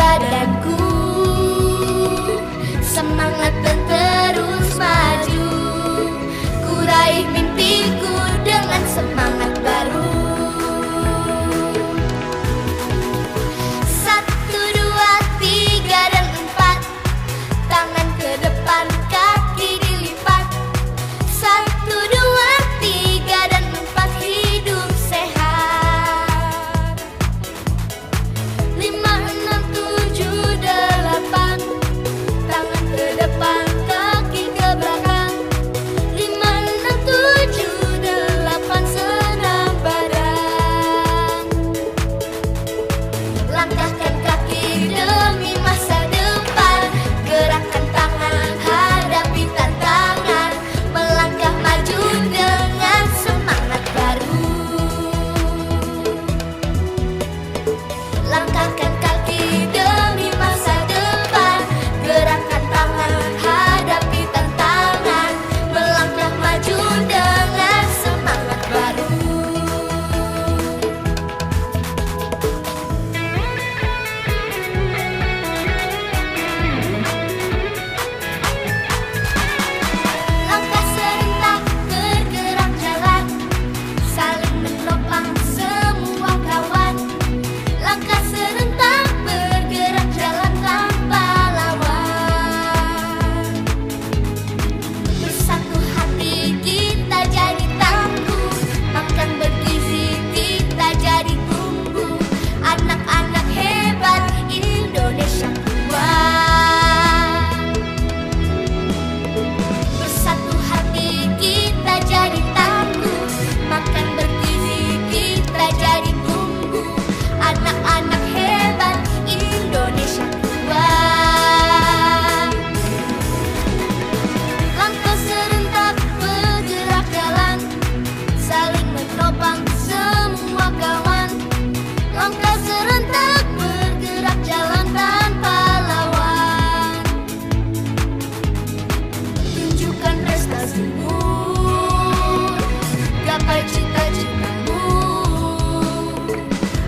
badanku, semangat dan terus maju. Ku raih mimpiku dengan semangat baru. 1, 2, 3 dan 4, tangan ke depan, kaki dilipat. 1, 2, 3 dan 4, hidup sehat. 5, 6, 7, 8, tangan ke depan, kaki ke belakang. 5, 6, 7, 8, senam badan. Langkahkan kaki demi masa depan, gerakkan tangan, hadapi tantangan, melangkah maju dengan semangat baru. Langkahkan kaki demi masa depan, gerakkan tangan, hadapi tantangan, melangkah maju dengan semangat baru. Langkah serentak bergerak jalan, saling menopang semua kawan. Langkah serentak bergerak jalan tanpa lawan. Bersatu hati kita jadi tangguh, makan bergizi kita jadi tumbuh. Anak-anak hebat Indonesia kuat. Bersatu hati kita jadi tangguh, makan bergizi kita jadi tumbuh. Anak-anak hebat Indonesia kuat. Langkah serentak bergerak jalan, saling menopang semua kawan. Langkah serentak bergerak jalan tanpa lawan. Tunjukkan prestasimu, gapai cita-citamu.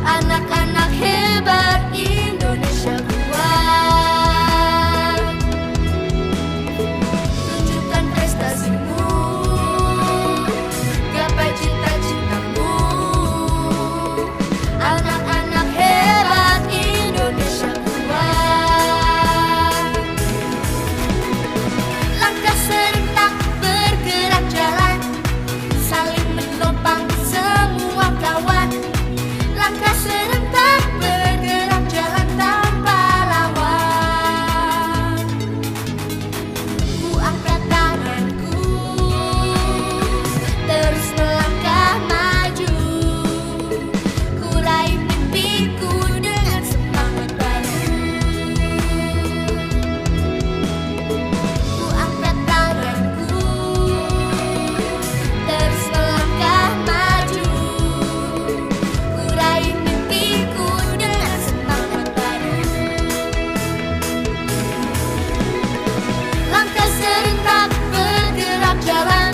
Anak-anak hebat Indonesia kuat. Tunjukkan prestasimu, gapai cita-citamu. Anak-anak hebat Indonesia kuat. Langkah serentak bergerak jalan, saling menopang semua kawan. Langkah serentak bergerak jalan tanpa lawan. Ku angkat tanganku, terus melangkah maju. Ku raih mimpiku dengan semangat baru. Ku angkat tanganku, terus melangkah maju. Ku raih mimpiku dengan semangat baru. Langkah serentak bergerak jalan,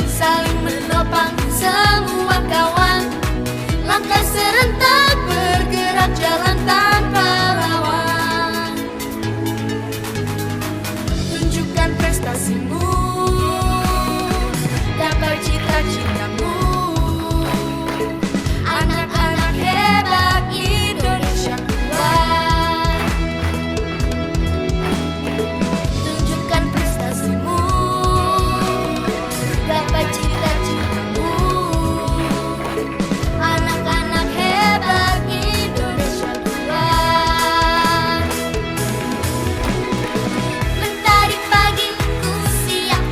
saling menopang semua kawan. Langkah serentak bergerak jalan tanpa lawan. Tunjukkan prestasimu, gapai cita-citamu. Anak-anak hebat Indonesia kuat. Tunjukkan prestasimu, gapai cita-citamu. Anak-anak hebat Indonesia kuat. Mentari pagi ku siap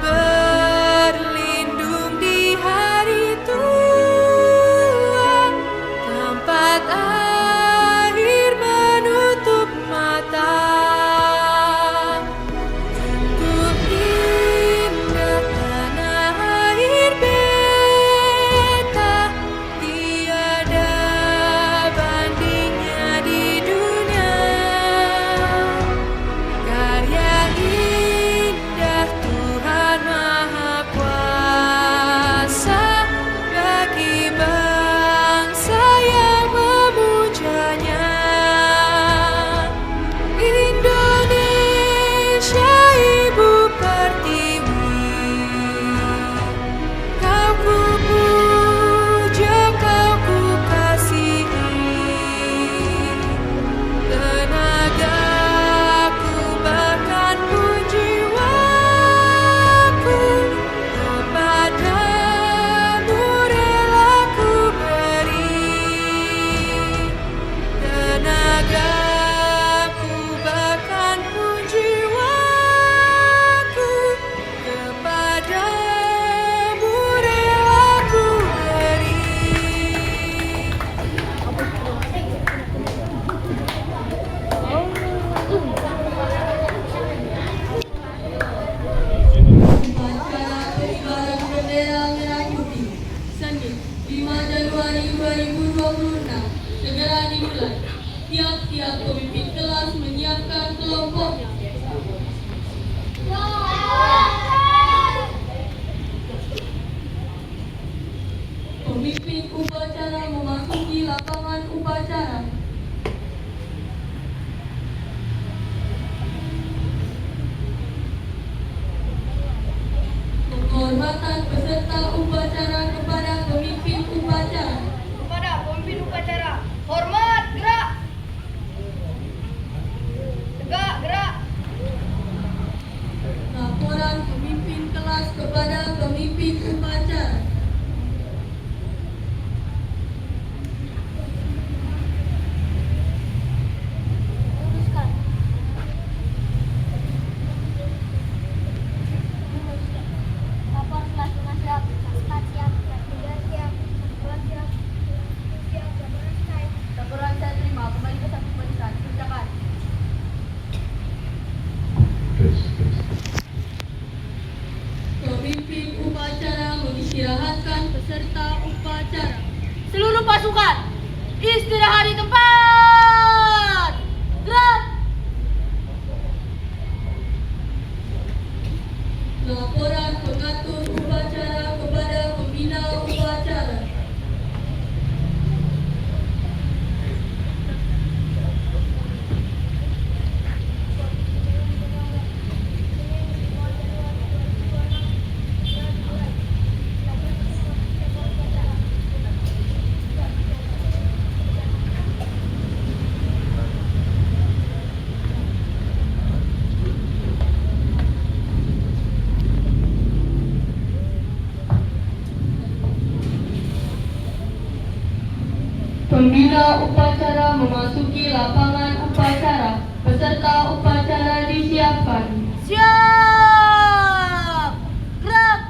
berlindung di hari tua, tempat akhir menutup mata. Sungguh indah tanah air beta, tiada bandingnya di dunia. Karya indah Tuhan Maha Kuasa bagi bangsa yang memujanya. Indonesia Ibu Pertiwi, kau ku puja, kau ku kasihi. Tenagaku bahkan pun jiwaku kepadamu rela ku beri. Tenagaku bahkan pun jiwaku kepadamu rela ku beri. Upacara pengibaran bendera merah putih Senin 5 Januari 2026 segera dimulai. Tiap-tiap pemimpin kelas menyiapkan kelompoknya. Pemimpin upacara memasuki lapangan upacara. Penghormatan peserta upacara kepada pemimpin upacara. Kepada pemimpin upacara, hormat, gerak. Tegak, gerak. Laporan pemimpin kelas kepada pemimpin upacara. Luruskan. Lapor kelas 5 siap, kelas 4 siap, kelas 3 siap, kelas 2 siap. Siap, laporan selesai. Laporan saya terima, kembali ke satu barisan. Kerjakan. Pemimpin upacara mengistirahatkan peserta upacara. Seluruh pasukan, istirahat di tempat. Gerak. Laporan pengatur upacara kepada pembina upacara. Pembina upacara memasuki lapangan upacara. Peserta upacara disiapkan. Siap. Gerak.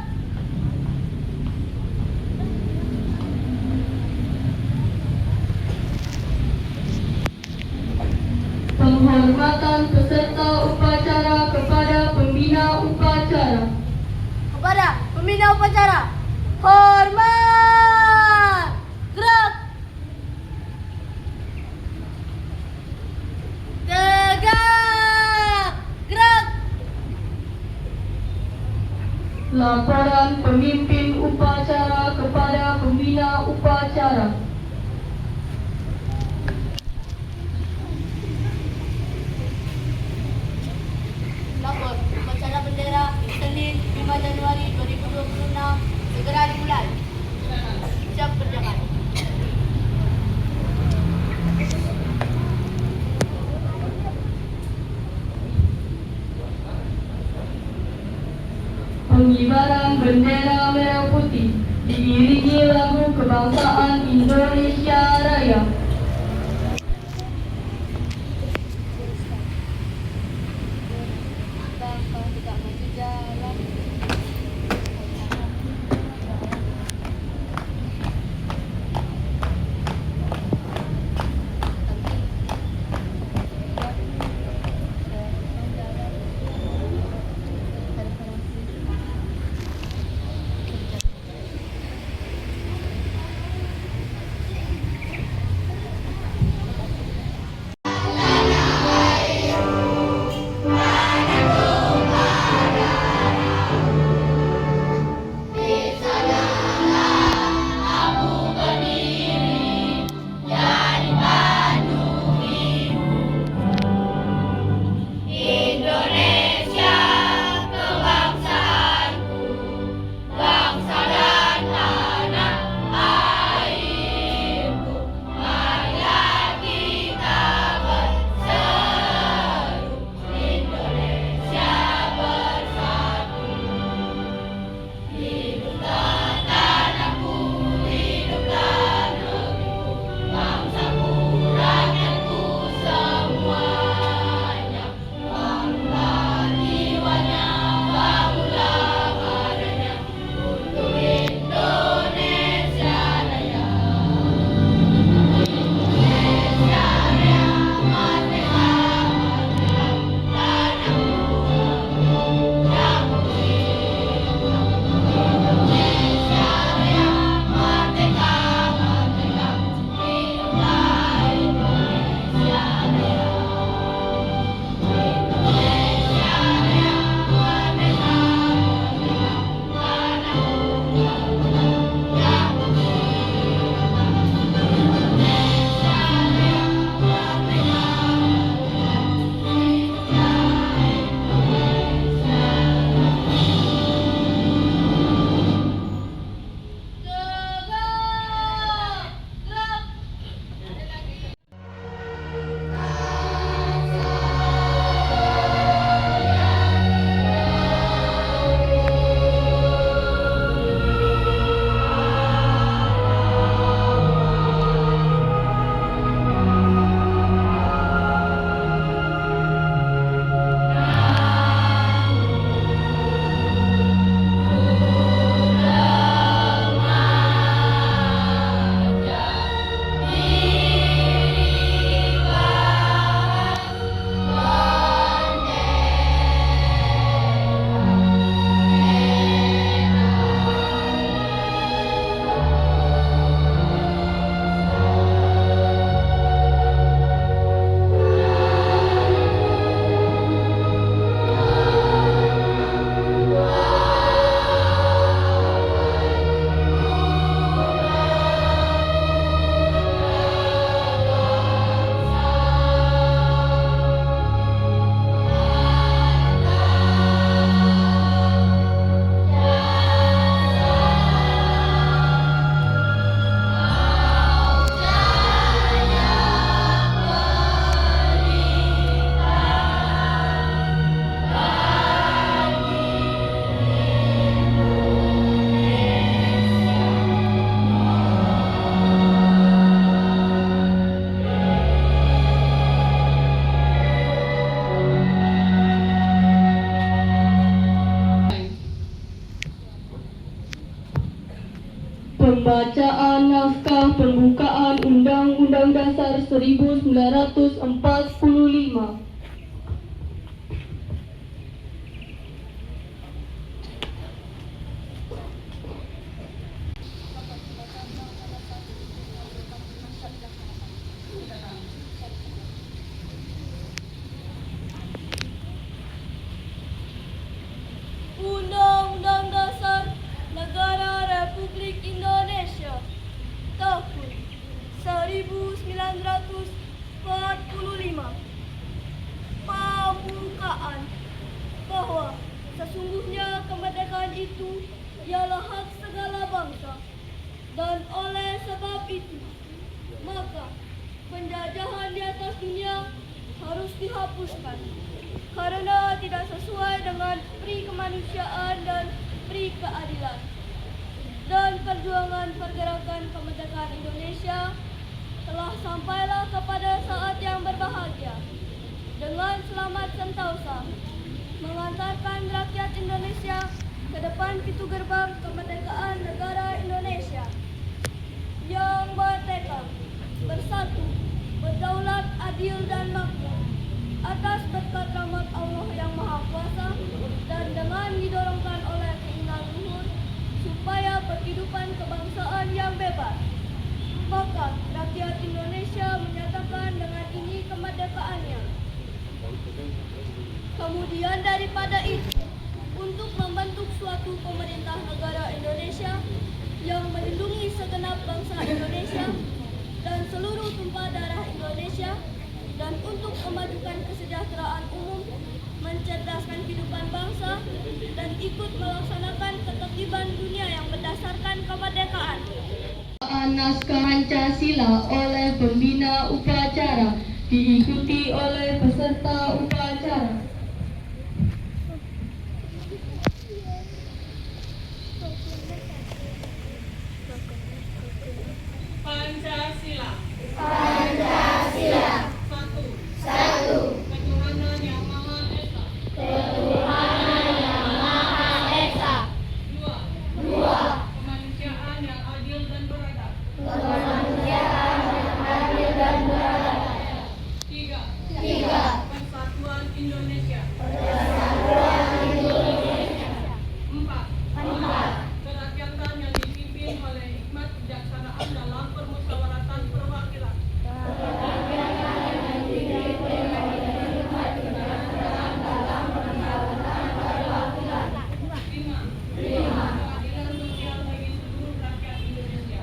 Penghormatan peserta upacara kepada pembina upacara. Kepada pembina upacara, hormat. Gerak. Tegak. Gerak. Laporan pemimpin upacara kepada pembina upacara. Lapor upacara bendera Senin 5 Januari 2026 segera dimulai. Siap, kerjakan. Pengibaran bendera merah putih diiringi lagu kebangsaan Indonesia Raya. Kalau tidak maju jalan. Pembacaan naskah pembukaan Undang-Undang Dasar 1945. Undang-Undang Dasar Negara Republik Indonesia tahun 1945. Pembukaan bahwa sesungguhnya kemerdekaan itu ialah hak segala bangsa, dan oleh sebab itu maka penjajahan di atas dunia harus dihapuskan karena tidak sesuai dengan pri kemanusiaan dan pri keadilan. Dan perjuangan pergerakan kemerdekaan Indonesia telah sampailah kepada saat yang berbahagia dengan selamat sentosa mengantarkan rakyat Indonesia ke depan pintu gerbang kemerdekaan negara Indonesia yang merdeka, bersatu, berdaulat, adil dan makmur atas berkat rahmat Allah yang Maha Kuasa dan dengan didorongkan oleh keinginan luhur supaya kehidupan kebangsaan yang bebas. Maka rakyat Indonesia menyatakan dengan ini kemerdekaannya. Kemudian daripada itu, untuk membentuk suatu pemerintah negara Indonesia yang melindungi segenap bangsa Indonesia dan seluruh tumpah darah Indonesia, dan untuk memajukan kesejahteraan umum, mencerdaskan kehidupan bangsa, dan ikut melaksanakan ketertiban dunia yang berdasarkan kemerdekaan. Naskah Pancasila oleh pembina upacara diikuti oleh peserta upacara. Pancasila. Pancasila. Satu. Satu. Ketuhanan yang Maha Esa. Ketuhanan yang Maha Esa. Dua. Dua. Kemanusiaan yang adil dan beradab. Kemanusiaan yang adil dan beradab. Tiga. Tiga. Persatuan Indonesia. Persatuan Indonesia. Empat. Empat. Kerakyatan yang dipimpin oleh hikmat kebijaksanaan dalam permusyawaratan perwakilan. Lima. Keadilan sosial bagi seluruh rakyat Indonesia.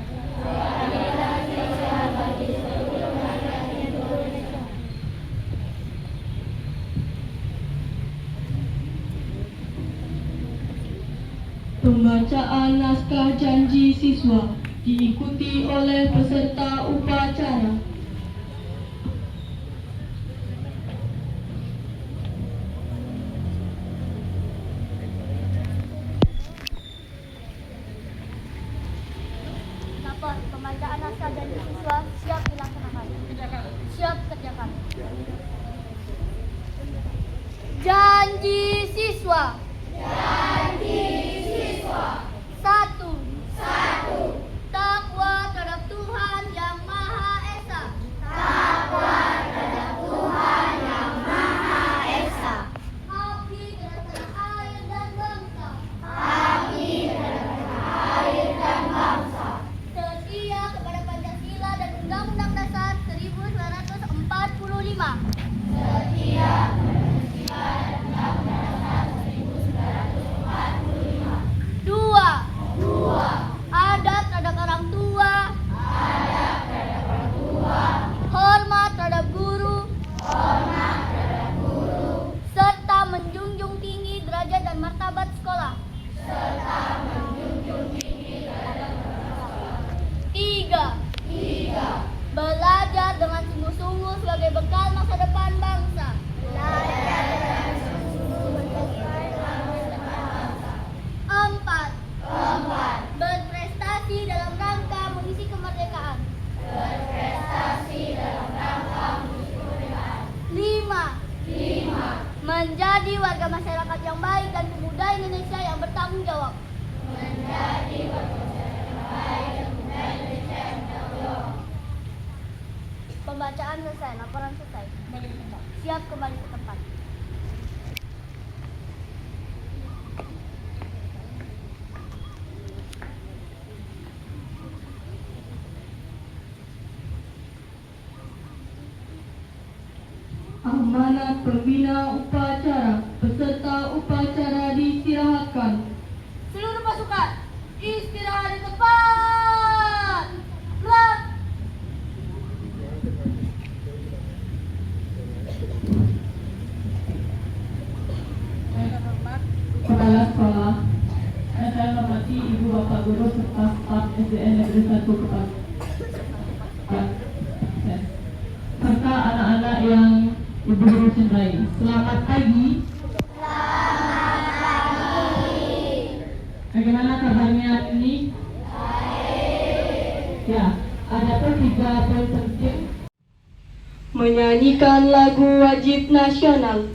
Pembacaan naskah janji siswa diikuti oleh peserta upacara. Dapat pembacaan naskah janji siswa siap dilaksanakan. Siap kerjakan. Janji siswa. Janji siswa. Satu. Satu. Takwa terhadap Tuhan yang Maha Esa. Takwa terhadap Tuhan yang Maha Esa. Mengabdi terhadap tanah air dan bangsa. Mengabdi terhadap tanah air dan bangsa. Setia kepada Pancasila dan Undang-Undang Dasar 1945. Setia kepada Pancasila dan Undang-Undang Dasar 1945. Laporan selesai. Kembali ke tempat. Siap kembali ke tempat. Amanat pembina upacara, peserta upacara diistirahatkan. Seluruh pasukan, istirahat di tempat. Gerak. Kepala sekolah, yang saya hormati Ibu Bapak Guru serta staf SDN Negeri 1 Kepas, serta anak-anak yang Ibu Guru cintai. Selamat pagi. Bagaimana kabarnya hari ini? Ya, ada pun 3 poin penting. Menyanyikan lagu wajib nasional.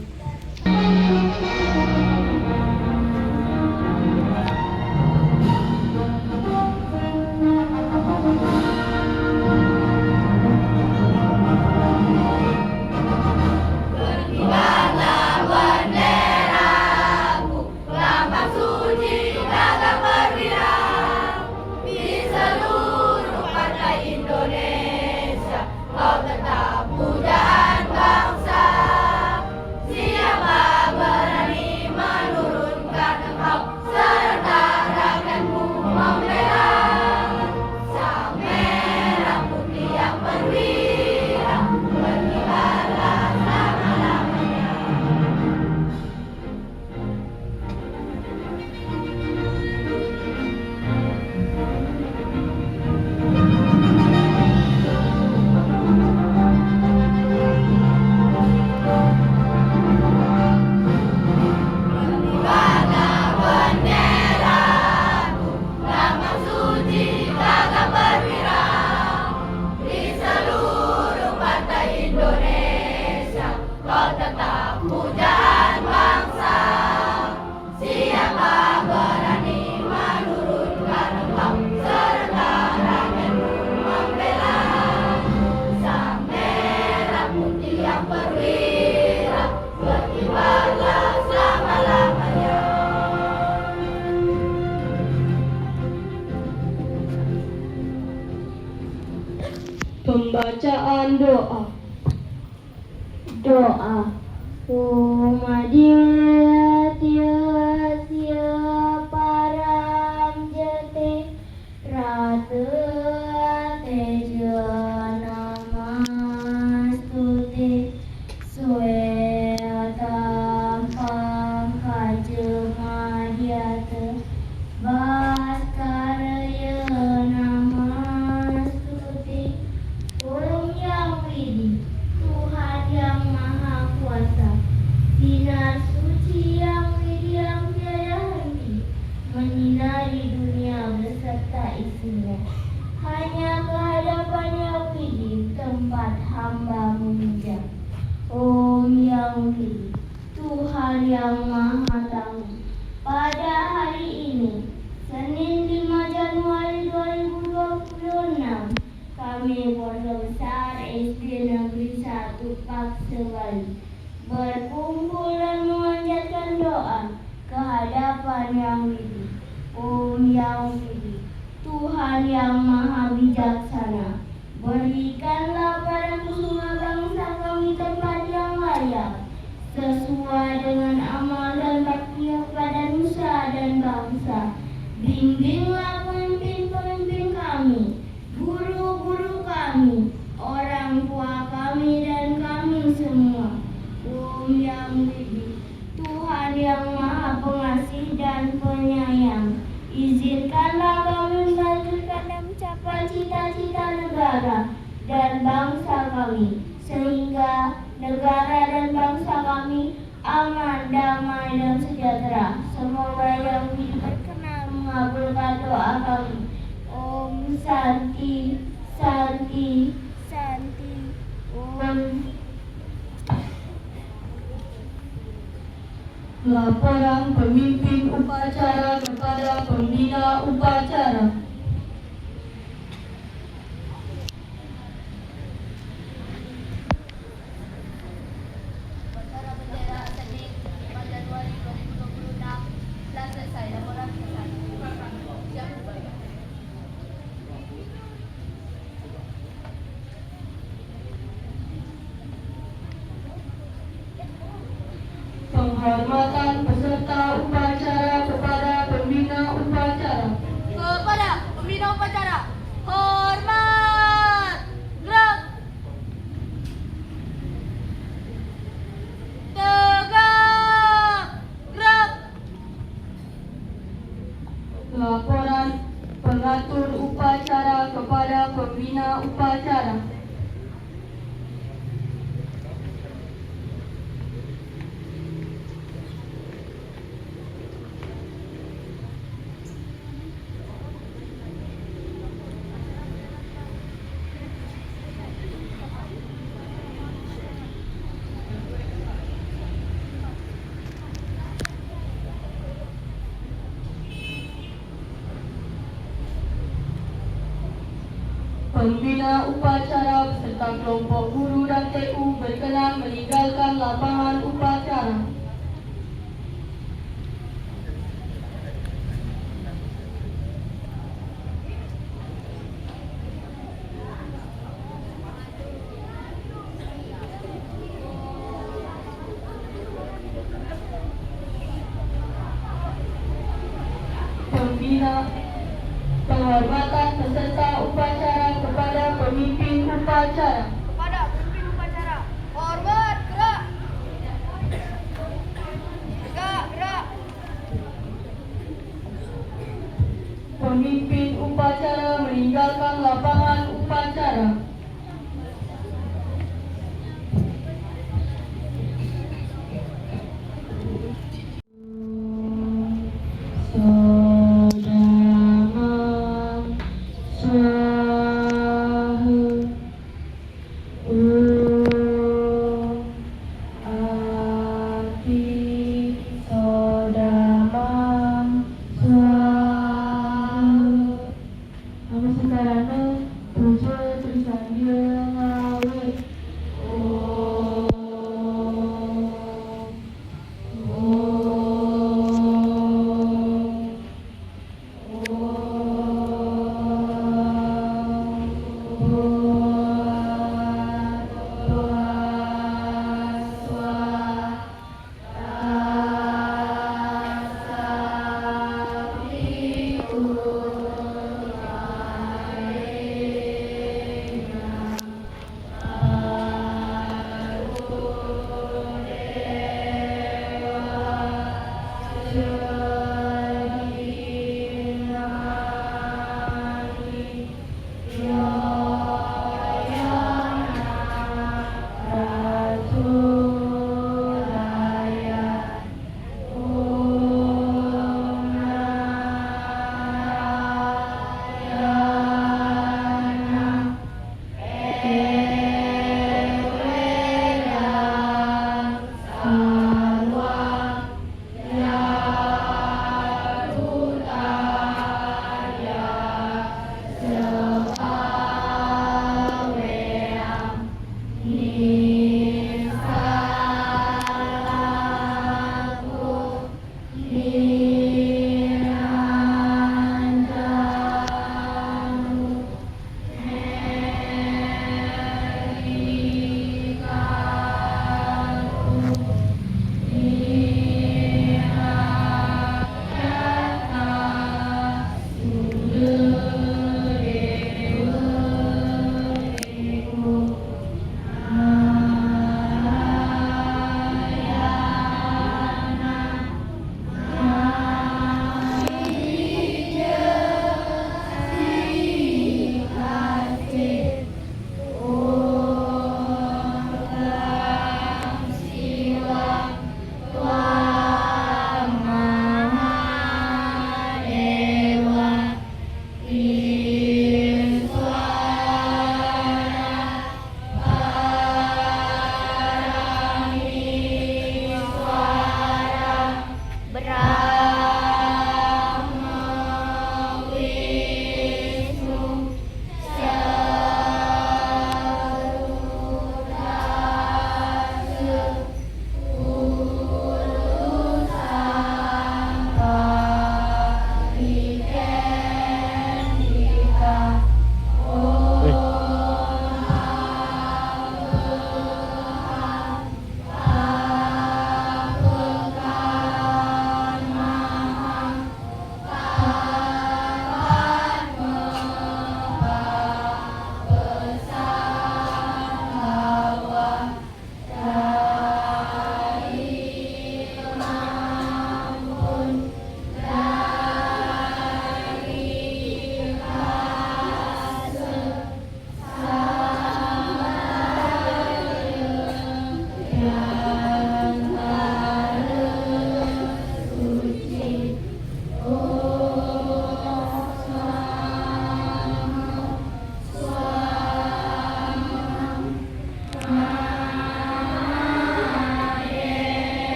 Pembacaan doa. Doa. Umadilatia param jete ratu tejo namastuti suetam pangkajemadiate baskaraya namastuti. Om Yang Widi, Tuhan yang Maha Kuasa, sinar suci yang widi yang tiada henti, menyinari dunia beserta isinya. Hanya kehadapan Yang Widi, tempat hamba memuja. Om Yang Widi, Tuhan yang Maha Tahu, pada hari ini, Senin 5 Januari 2026, kami Pondok Besar SD Negeri 1 Paksebali berkumpul dan memanjatkan doa ke hadapan Yang Widi. Om Yang Widi, Tuhan yang Maha Bijaksana, berikanlah pada semua bangsa kami tempat yang layak, sesuai dengan amal dan bakti pada nusa dan bangsa. Bimbinglah pemimpin-pemimpin kami, guru-guru kami, orang tua kami, dan kami semua. Om Yang Widi, Tuhan yang Maha Pengasih dan Penyayang, izinkanlah kami melanjutkan dan mencapai cita-cita negara dan bangsa kami, sehingga negara dan bangsa kami aman, damai, dan sejahtera. Semoga Yang Widi berkenan mengabulkan doa kami. Om Santi, Santi, Santi. Om. Laporan pemimpin upacara kepada pembina upacara. upacara. Hormat. Gerak. Tegak. Gerak. Laporan pengatur upacara kepada pembina upacara. Pembina upacara beserta kelompok guru dan TU berkenan meninggalkan lapangan upacara. Pembina penghormatan peserta upacara kepada pemimpin upacara. Kepada pemimpin upacara. Hormat. Gerak. Tegak. Gerak. Pemimpin upacara meninggalkan lapangan upacara.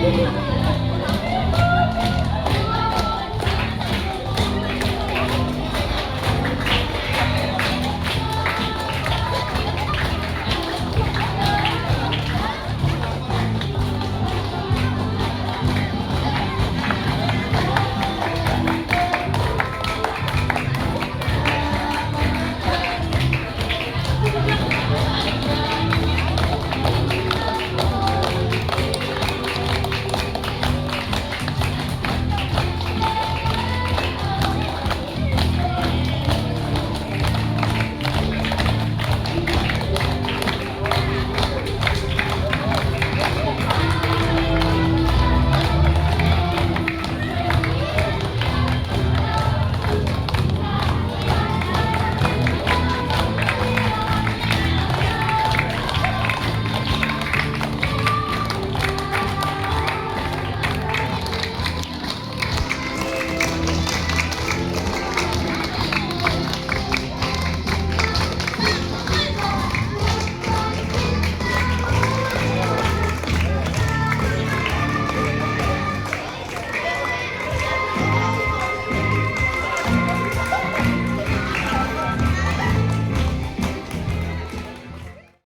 Thank you.